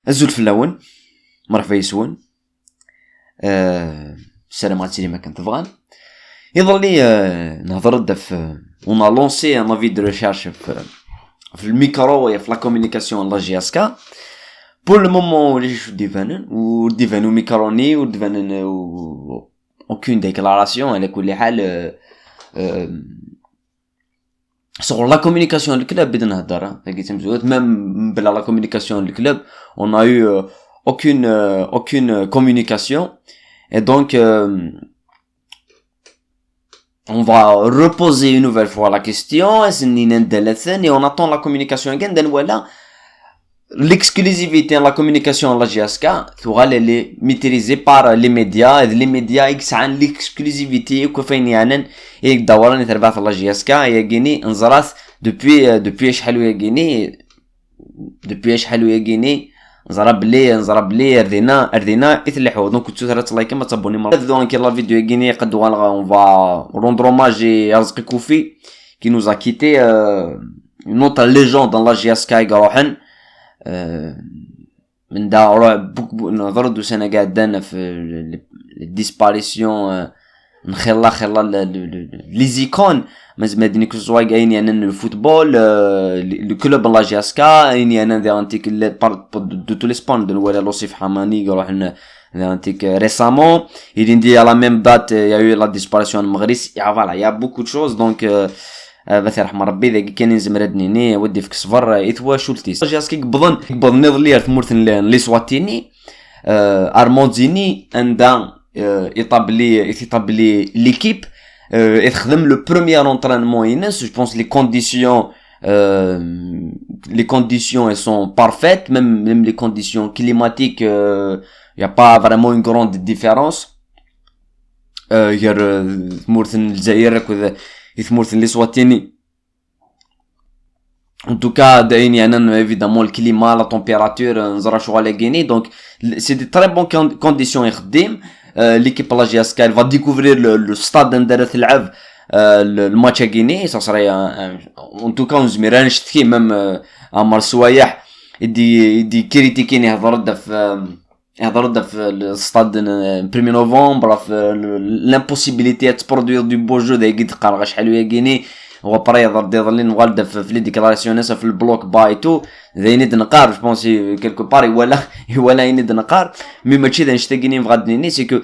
الزول في الاول مرحبا يسون. السلام عليكم ما كنت تبغان يظل لي نهضر دف اون لونسي ان افي دو ريشيرش في الميكرو في لا كومونيكاسيون لا جي اس كا بور لو مومون لي شو ديفانو ميكروني وديفانن اوكين ديكلاراسيون على كل حال sur la communication du club بدنا نهضر لقيت مزود même بلا la communication du club on a eu aucune communication et donc on va reposer une nouvelle fois la question et on attend la communication again then voilà l'exclusivité de la communication de la GSK elle est maîtrisée par les médias يكسعن l'exclusivité وكفين يعني يدورن تربات la GSK يجيني انزرات depuis شحال يجيني نزرب لي ردينا يتلحوا دونك كنتو ثلاث لايك ما تابوني مره دونك لا فيديو يجيني قد اون فا روندر اوماج يا رزقي كوفي qui nous a quitté une autre légende dans la GSK يروحن من دا نظر دو سنة قاعدين في الديسباريسيون نخلا لي زيكون مازمادني كزواي قاين يعني الفوتبول لو كلوب لا جي اس كا يعني انا دي انتيك دو تو ليسبان دو ولا لوصيف حماني يروح دي انتيك ريسامون يدي على ميم دات يا يو لا ديسباريسيون المغريس يا فوالا يا بوكو دو شوز دونك بث رحم ربي ذاك كان يزمردني ودي في كسفر يتوا شولتيس جاسكي قبض نضلي ثمورثن لي سواتيني ارمونديني اندا يطابلي ليكيب يخدم لو بروميير انطرينمون ينس جو بونس les conditions elles sont parfaites même les conditions climatiques y a pas vraiment une grande différence غير ثمورثن الجزائر كذا يثمورثن لي سواتيني en tout cas دايني انا évidemment le climat la température نزرا شغل غيني donc c'est des très bonnes conditions يخدم l'équipe la GSK elle va découvrir le stade ندير تلعب الماتش غيني ça serait en tout cas نزميران شتي même عمر سوايح يدي كريتيكيني هضر في الستاد بريمي نوفمبر في l'impossibilité de produire du beau jeu دايق تقرا شحال ويا غيني هو بري يضر لي نغالد في لي ديكلاراسيون في البلوك بايتو زي ند نقار جو بونسي كيلكو باري ولا يند نقار مي ماشي دا نشتاقيني مغادنيني سي كو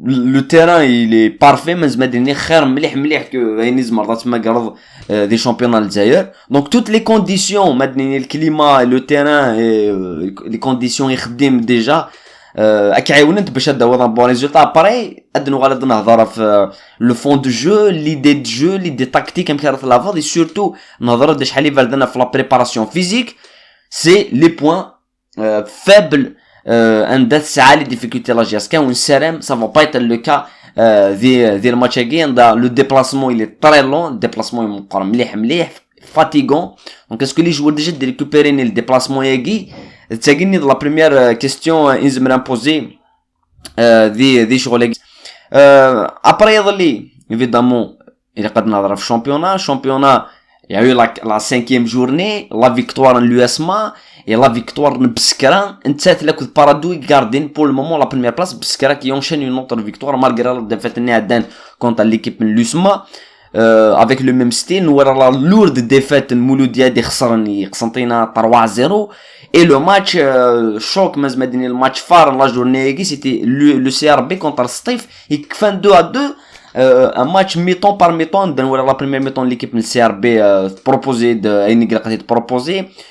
لو تيران il est parfait مازمادني خير مليح كو هينيز مرات ما قرض دي شامبيون الجزائر دونك توت لي كونديسيون مادني الكليما لو تيران لي كونديسيون يخدم ديجا اكيعاونت باش هذا بون ريزولطا بري ادنو غادي نهضر في لو فون دو جو ليدي دو جو ليدي تاكتيك مكرت لافاض سورتو نهضر د شحال يفردنا في لا بريباراسيون فيزيك سي لي بوين فابل عند ساعه لي ديفيكولتي لا جي اس كا ونسرم سا فا با ايت لو كا دي الماتش كاين دا لو ديبلاسمون il est très long ديبلاسمون مقر مليح فاتيغون دونك اسكو لي جوور ديجا دي ريكوبيريني الديبلاسمون ياكي تاغيني لا بريمير كيستيون انزمر امبوزي دي شغل ابري يظلي ايفيدامون الا قد نهضر في شامبيونا يا لا 5e journée la victoire en l'USMA et la victoire en Bskra انت لك بارادوي غاردين pour le moment la première place Bskra qui enchaîne une autre victoire malgré la défaite néadan contre l'équipe de l'USMA avec le même style ou la lourde défaite Mouloudia دي خسرني قسنطينه 3-0 et le match choc مازمدني الماتش فار la journée c'était le CRB contre Stif et fin 2-2 un match mi-temps par mi-temps dans la première mi-temps l'équipe du CRB proposait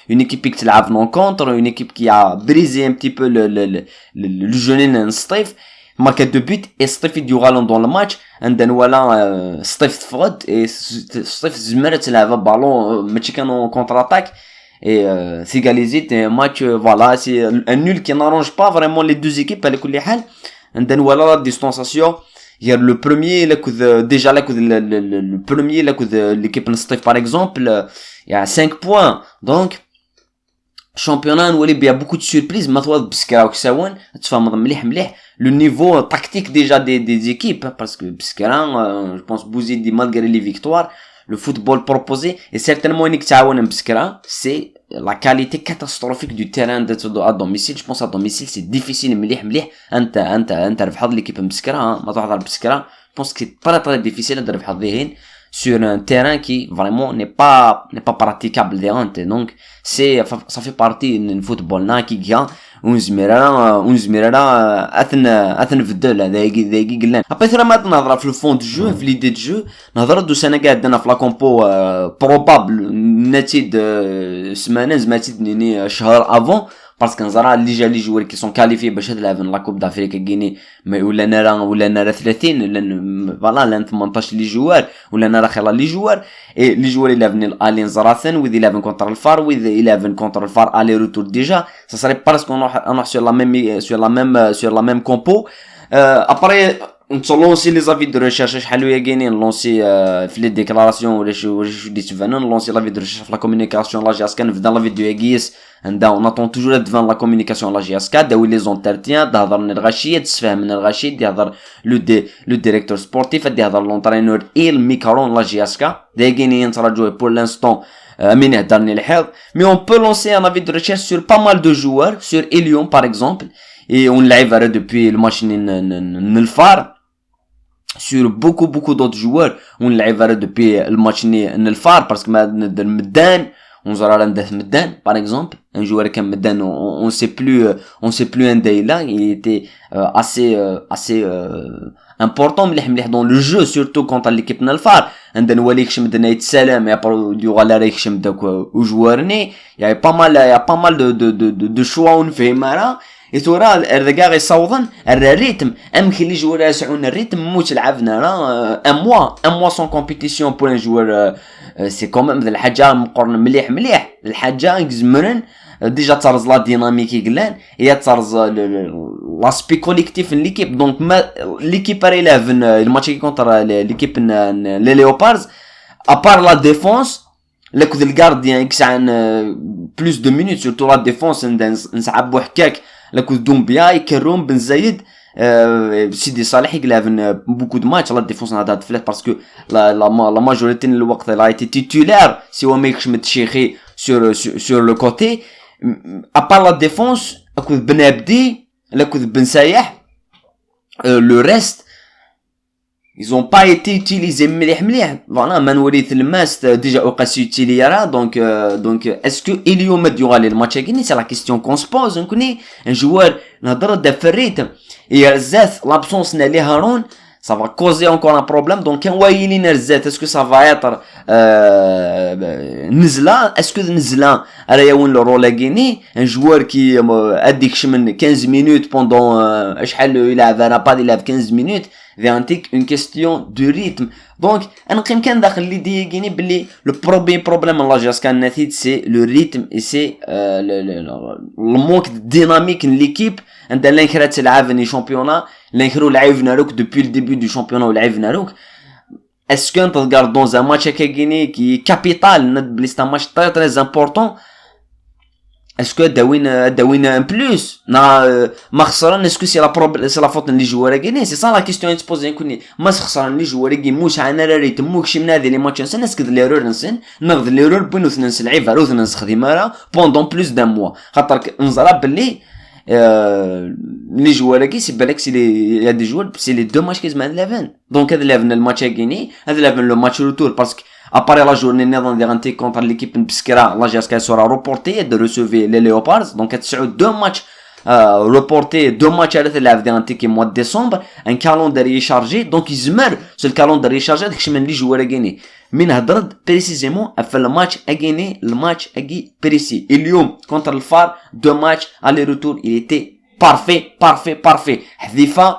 une équipe qui تلعب non contre une équipe qui a brisé un petit peu le jeune Stif marqué 2 buts et Stif du ralent dans le match and then voilà Stif تفقد et Stif زمرت تلعب ballon ماشي كانوا contre attaque et s'égaliser un match voilà c'est un nul qui n'arrange pas vraiment les deux équipes على كل حال and then voilà la distanciation il y a le premier déjà le premier l'équipe Stif par exemple il y a 5 points donc championnat نولي بيا beaucoup de surprises ما توض بسكرا وكساون تفهم مليح le niveau tactique déjà des équipes parce que Bskra je pense Bouzidi malgré les victoires le football proposé et certainement une تعاون بسكرا c'est la qualité catastrophique du terrain d'être à domicile. Je pense à domicile c'est difficile مليح انت ربح l'équipe مسكرة ما تحضر بسكرة. Je pense que c'est très difficile de ربح ذهين sur un terrain qui vraiment n'est pas praticable donc ça fait partie du football qui gagne ونزميرا اثن في الدول هذا قلنا ابي ترى ما نهضر في الفون دو جو في ليدي دو جو نهضر دوس انا قاعد في لا كومبو بروبابل نتيد سمانه زماتي نيني شهر افون باسكو نزرا اللي جا لي جوار كي سون كاليفي باش تلعب لا كوب دافريكا غيني ولا نرى 30 ولا فوالا لان 18 لي جوار ولا نرى خير لي جوار اي لي جوار اللي فني الين زراثن وذ 11 كونتر الفار وذ 11 كونتر الفار الي روتور ديجا سا سري باسكو نروح sur la même compo après نتلونسي لي زافي دو ريشيرش شحال ويا كاينين لونسي في لي ديكلاراسيون ولا شو ديت فانا لونسي لا فيديو ريشيرش في لا كومونيكاسيون لا جي كان نبدا لا فيديو ياكيس عندها اون اتون توجور ديفان لا كومونيكاسيون لا جي اس كا داوي لي زونترتيان تهضر من الغشيد تسفهم من الغشيد يهضر لو ديريكتور سبورتيف يهضر لونطرينور اي الميكرون لا جي اس كا دا كاينين يتراجعوا بور لانستون من يهضرني الحظ مي اون بو لونسي ان فيديو ريشيرش سور با مال دو جوار سور اليوم باغ اكزومبل اي اون لعب دوبوي الماتش الفار sur beaucoup d'autres joueurs on لعب depuis الماتش الفار باسكو ما ندير مدان ونزرا ندير مدان par exemple un joueur كان مدان on sait plus un day là il était assez important مليح dans le jeu surtout contre l'équipe الفار عندنا وليك شمدنا يتسلم يا برو يغال ريك شمدك وجوارني يا pas mal de choix ونفهم يتورا الرجاغ يصوضن الريتم امكن لي جوار يسعون الريتم موت لعبنا راه ان موا سون كومبيتيسيون بور ان جوار سي كوميم ذا الحاجه مقرن مليح الحاجه يزمرن ديجا ترز لا ديناميكي قلان هي ترز لاسبي كوليكتيف ليكيب دونك ما ليكيب راه 11 الماتش كونتر ليكيب لي ليوباردز ابار لا ديفونس لك ذا الغارديان يكسعن بلوس دو مينوت سورتو لا ديفونس نسعبو حكاك لكو دومبيا يكروم بن زايد سيدي صالح يقلعن بوكو دو ماتش لا ديفونس هذا فلات باسكو لا ماجوريتي الوقت لا ايتي تيتولار سوا ما يكش متشيخي سور لو كوتي ابار لا ديفونس اكو بنابدي لكو بن سايح لو ريست ils ont pas été utilisés مليح voilà منوريث الماس déjà اوقاس يوتيليرا donc est-ce que اليوم ديوغالي الماتش كاين سي لا كيستيون كون سبوز نكوني ان جوار نهضر دا في الريتم يرزات لابسونس نالي هارون ça va causer encore un problème donc كان وايلين رزات est-ce que ça va être نزله est-ce que نزله راه يون لو رولاغيني ان جوار كي اديك من 15 minutes pendant شحال يلعب انا با يلعب 15 minutes فيانتيك اون كيستيون دو ريتم دونك انا قيم كان داخل لي ديغيني بلي لو بروبليم لا جاس كان نتيج سي لو ريتم اي سي لو مونك ديناميك ليكيب عند لانكرا تلعبني شامبيونا لانكرو لعبنا روك دوبي الديبي دو شامبيونا ولعبنا روك اسكو انت تغارد دون زان ماتش كايني كي كابيتال بلي ستا ماتش تري امبورطون اسكو داوين ان بلوس ما خسران اسكو سي لا فوت لي جوار كاينين سي سا لا كيستيون تبوزي كوني ما خسران لي جوار كاين موش انا ريت موكش من هذه لي ماتش نسكد ليرور نغد ليرور بينو ثنس لعيب روث نسخدم راه بوندون بلوس دان موا خاطر نزرا بلي لي جوار كي سي بالك سي لي دي جوار سي لي دو ماتش كيزمان لافن دونك هذا لافن الماتش كايني هذا لافن لو ماتش روتور باسكو après la journée نظن ديغانتي contre l'équipe بسكرا لا جاسكا sera reporté de recevoir les léopards donc تسعود دو ماتش reporté دو ماتش على تلعب ديغانتي كي mois de décembre un calendrier chargé donc يزمر سو الكالندري شارجي داكشي من لي جوار كاينين من هضرت بريسيزيمون في الماتش اكيني الماتش اكي بريسي اليوم contre الفار دو ماتش على روتور il était بارفي حذيفه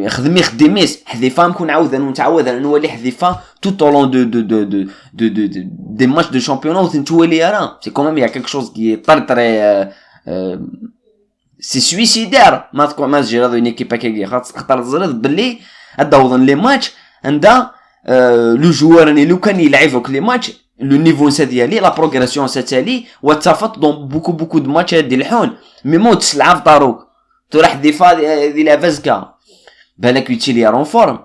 خدميس حذيفه نكون نتعاود نولي حذيفه tout au long de des matchs de championnat وتنتولي راه سي كومام يا كيك شوز كي طري سي سويسيدير ما تجي هذا اون ايكيب كي خاطر زرد باللي ادوضن لي ماتش عندها لو جوار لو كان يلعبك لي ماتش لو نيفو ديالي لا بروغريسيون ساتالي وتصافط دون بوكو دو ماتش ديال الحون مي موت تلعب طاروك تروح ديفا دي لا فازكا بالك يوتيليار اون فورم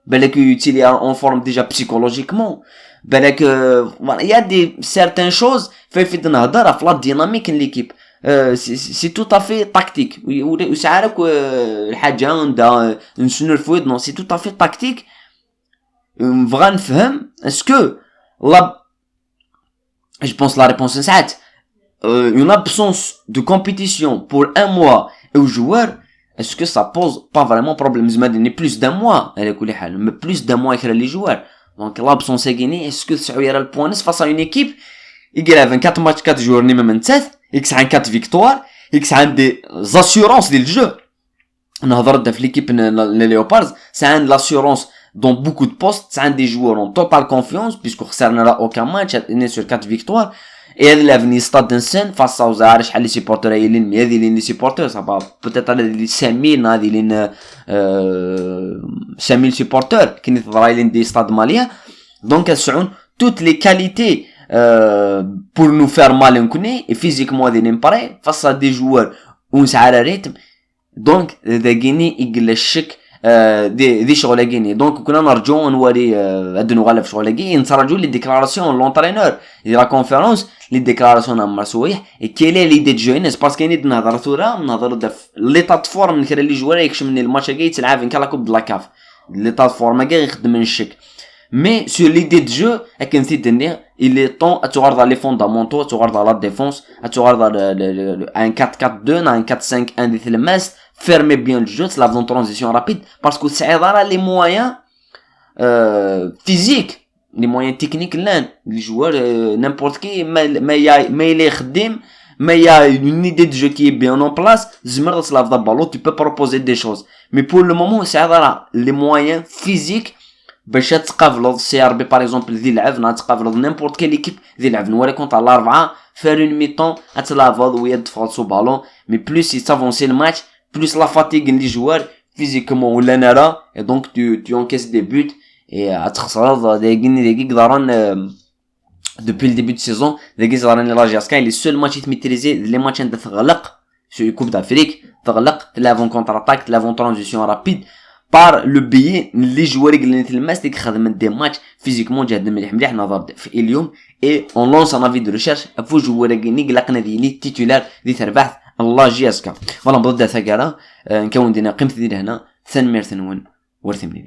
بالك يوتيليار اون فورم ديجا بسيكولوجيكمون بالك il y a des certaines choses فايت نهضر في لا ديناميك ليكيب سي تو تافي تاكتيك وساعات الحاجه عندها نسنو الفويد نو سي تو تافي تاكتيك نبغى نفهم اسكو لا je pense la réponse est ساعات une absence de compétition pour un mois aux joueurs est-ce que ça pose pas vraiment problème زعما plus d'un mois على كل حال plus d'un mois يخلي les joueurs donc l'absence est gagnée est-ce que ça يرى البوانس face à une équipe يقرا 24 match 4 joueurs نيما من 3 X a 4 victoires, X a des assurances du jeu. On a parlé de l'équipe les Leopards, c'est une assurance dans beaucoup de postes, c'est un des joueurs en totale confiance puisqu'on n'a aucun match, on est sur 4 victoires. Et elle est venue stade d'un scène face aux Arish, les supporters, les supporters, ça va peut-être les 5000, les 5000 supporters qui sont des stades maliens. Donc elles sont toutes les qualités pour nous faire mal on connaît et physiquement des pareil face à des joueurs où ça a le rythme donc de Guinée il الشك دي شغل Guinée donc كنا نرجو نوري هاد نغلب شغل Guinée نترجو les déclarations l'entraîneur de la conférence les déclarations نعمر سويح et quelle est l'idée de jeu c'est parce qu'il y a نهضر ثورة نهضر l'état de forme من les joueurs يكش من الماتش جاي تلعب كلا كوب de la CAF l'état de forme جاي يخدم من الشك mais sur l'idée de jeu il est temps à regarder les fondamentaux, à regarder la défense, à regarder un 4-4-2, un 4-5-1 des Thelmest, fermer bien le jeu, c'est la transition rapide, parce que c'est les moyens physiques, les moyens techniques là, les joueurs n'importe qui, mais il y a une idée de jeu qui est bien en place, tu peux proposer des choses, mais pour le moment c'est les moyens physiques باش تقابلوا السي ار بي باغ اكزومبل ذي لعب تقابلوا نيمبورت كي ليكيب ذي لعب نوري كونت على 4 فير اون ميطون اتلافاض ويا تفالسو بالون مي بلوس يتافونسي الماتش بلوس لا فاتيغ لي جوار فيزيكمون ولا نرى اي دونك tu encaisses des buts et تخسر دي قدران depuis le début de saison دي قدران لا جاسكا لي سول ماتش يتميتريزي لي ماتش عند تغلق سو كوب دافريك تغلق لافون كونتر اتاك لافون ترانزيسيون رابيد par le biais les joueurs qui ont الماس اللي خدموا des matchs physiquement جاد مليح نظر في اليوم et on lance un avis de recherche فو joueurs اللي قلقنا ديالي تيتولار دي تربح الله جي اسكا فوالا نبدا ثقاله نكون دينا قيمه ديال هنا ثان ميرثنون ورثمني